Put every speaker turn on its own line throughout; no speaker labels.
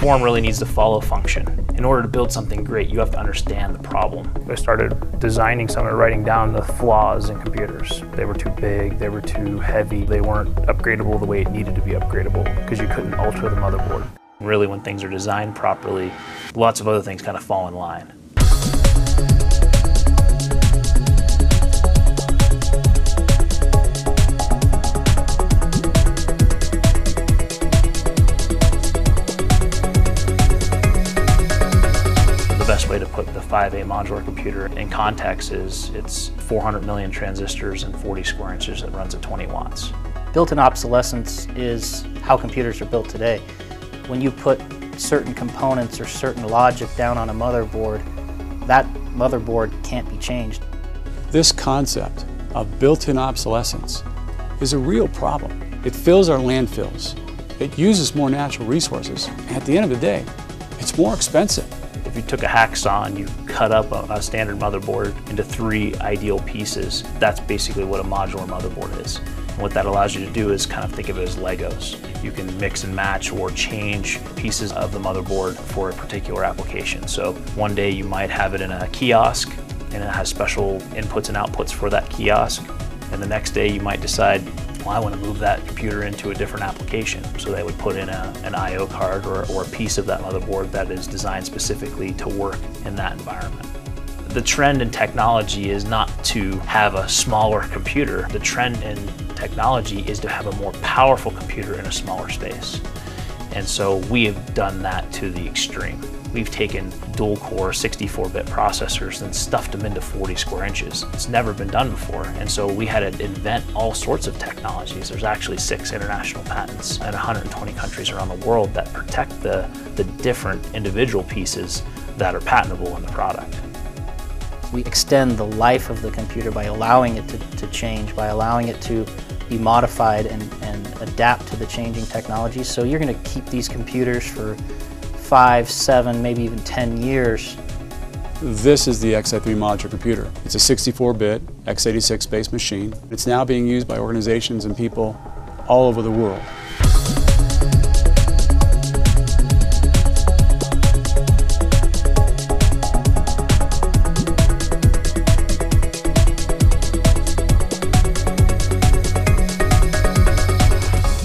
Form really needs to follow function. In order to build something great, you have to understand the problem. I started designing some and writing down the flaws in computers. They were too big, they were too heavy, they weren't upgradable the way it needed to be upgradable because you couldn't alter the motherboard. Really, when things are designed properly, lots of other things kind of fall in line. The best way to put the 5A modular computer in context is it's 400 million transistors and 40 square inches that runs at 20 watts.
Built-in obsolescence is how computers are built today. When you put certain components or certain logic down on a motherboard, that motherboard can't be changed.
This concept of built-in obsolescence is a real problem. It fills our landfills. It uses more natural resources. At the end of the day, it's more expensive.
If you took a hacksaw and you cut up a standard motherboard into 3 ideal pieces, that's basically what a modular motherboard is. And what that allows you to do is kind of think of it as Legos. You can mix and match or change pieces of the motherboard for a particular application. So one day you might have it in a kiosk and it has special inputs and outputs for that kiosk. And the next day you might decide, well, I want to move that computer into a different application. So they would put in an I/O card or a piece of that motherboard that is designed specifically to work in that environment. The trend in technology is not to have a smaller computer. The trend in technology is to have a more powerful computer in a smaller space. And so we have done that to the extreme. We've taken dual-core 64-bit processors and stuffed them into 40 square inches. It's never been done before, and so we had to invent all sorts of technologies. There's actually 6 international patents in 120 countries around the world that protect the different individual pieces that are patentable in the product.
We extend the life of the computer by allowing it to change, by allowing it to be modified and adapt to the changing technologies. So you're going to keep these computers for 5, 7, maybe even 10 years.
This is the Xi3 modular computer. It's a 64-bit x86-based machine. It's now being used by organizations and people all over the world.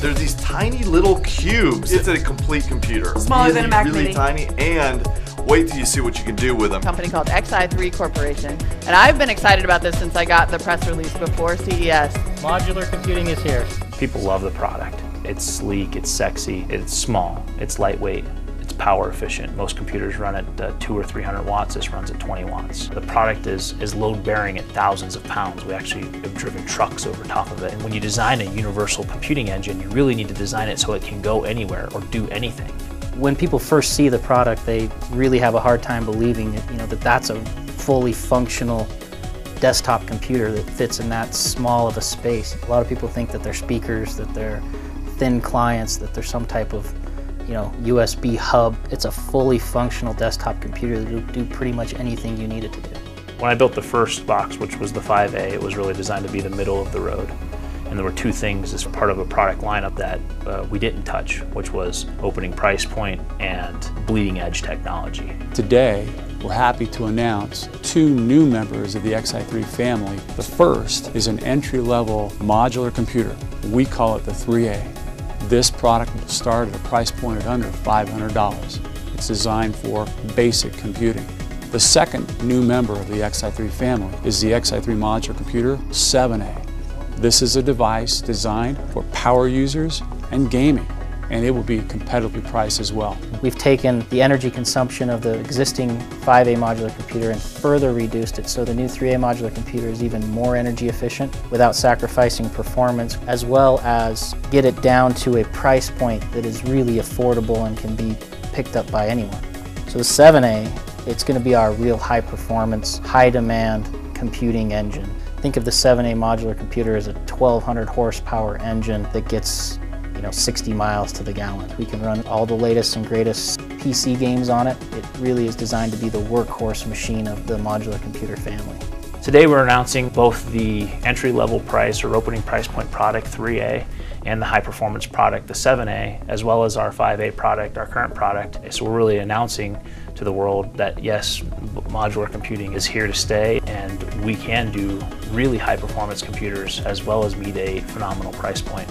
There's these tiny little cubes. It's a complete computer.
Smaller than a Mac
really
Mini.
tiny, and wait till you see what you can do with them.
A company called Xi3 Corporation, and I've been excited about this since I got the press release before CES.
Modular computing is here.
People love the product. It's sleek, it's sexy, it's small, it's lightweight, it's power efficient. Most computers run at 200 or 300 watts. This runs at 20 watts. The product is load bearing at thousands of pounds. We actually have driven trucks over top of it. And when you design a universal computing engine, you really need to design it so it can go anywhere or do anything.
When people first see the product, they really have a hard time believing that that's a fully functional desktop computer that fits in that small of a space. A lot of people think that they're speakers, that they're thin clients, that they're some type of USB hub. It's a fully functional desktop computer that will do pretty much anything you need it to do.
When I built the first box, which was the 5A, it was really designed to be the middle of the road. And there were 2 things as part of a product lineup that we didn't touch, which was opening price point and bleeding edge technology.
Today, we're happy to announce 2 new members of the Xi3 family. The first is an entry-level modular computer. We call it the 3A. This product will start at a price point at under $500. It's designed for basic computing. The second new member of the Xi3 family is the Xi3 modular computer 7A. This is a device designed for power users and gaming, and it will be competitively priced as well.
We've taken the energy consumption of the existing 5A modular computer and further reduced it, so the new 3A modular computer is even more energy efficient without sacrificing performance, as well as get it down to a price point that is really affordable and can be picked up by anyone. So the 7A, it's going to be our real high performance, high demand computing engine. Think of the 7A modular computer as a 1200 horsepower engine that gets 60 miles to the gallon. We can run all the latest and greatest PC games on it. It really is designed to be the workhorse machine of the modular computer family.
Today we're announcing both the entry-level price or opening price point product 3A and the high performance product, the 7A, as well as our 5A product, our current product. So we're really announcing to the world that yes, modular computing is here to stay, and we can do really high performance computers as well as meet a phenomenal price point.